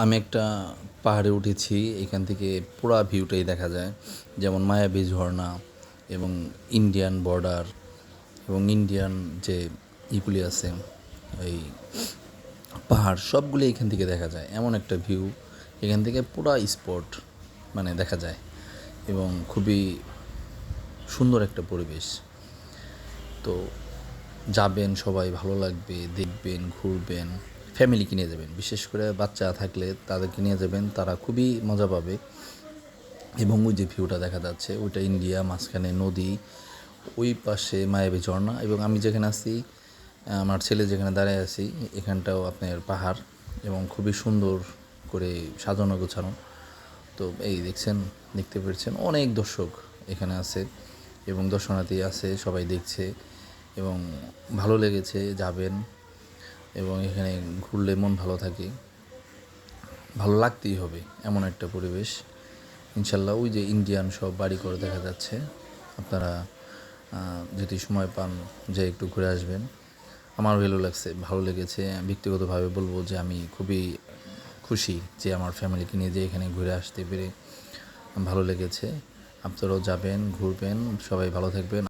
আমি একটা পাহাড়ে উঠেছি, এখান থেকে পুরা ভিউটাই দেখা যায়, যেমন মায়াবী ঝর্ণা এবং ইন্ডিয়ান বর্ডার এবং ইন্ডিয়ান যে ইগুলি আছে, এই পাহাড় সবগুলি এখান থেকে দেখা যায়। এমন একটা ভিউ, এখান থেকে পুরা স্পট মানে দেখা যায় এবং খুবই সুন্দর একটা পরিবেশ। তো যাবেন, সবাই ভালো লাগবে, দেখবেন, ঘুরবেন, ফ্যামিলিকে নিয়ে যাবেন, বিশেষ করে বাচ্চা থাকলে তাদেরকে নিয়ে যাবেন, তারা খুবই মজা পাবে। এবং ওই যে ভিউটা দেখা যাচ্ছে ওইটা ইন্ডিয়া, মাঝখানে নদী, ওই পাশে মায়াবী ঝর্ণা এবং আমি যেখানে আছি, আমার ছেলে যেখানে দাঁড়ায় আছি, এখানটাও আপনার পাহাড় এবং খুবই সুন্দর করে সাজানো গোছানো। তো এই দেখতে পেরেছেন অনেক দর্শক এখানে আছে এবং দর্শনার্থী আছে, সবাই দেখছে এবং ভালো লেগেছে। যাবেন এবং এখানে ঘুরলে মন ভালো থাকে, ভালো লাগতেই হবে, এমন একটা পরিবেশ। ইনশাল্লাহ ওই যে ইন্ডিয়ান সব বাড়ি করে দেখা যাচ্ছে। আপনারা যদি সময় পান যে একটু ঘুরে আসবেন। আমার ভালো লেগেছে। ব্যক্তিগতভাবে বলবো যে আমি খুবই খুশি যে আমার ফ্যামিলিকে নিয়ে যে এখানে ঘুরে আসতে পেরে ভালো লেগেছে। আপনারাও যাবেন, ঘুরবেন, সবাই ভালো থাকবেন।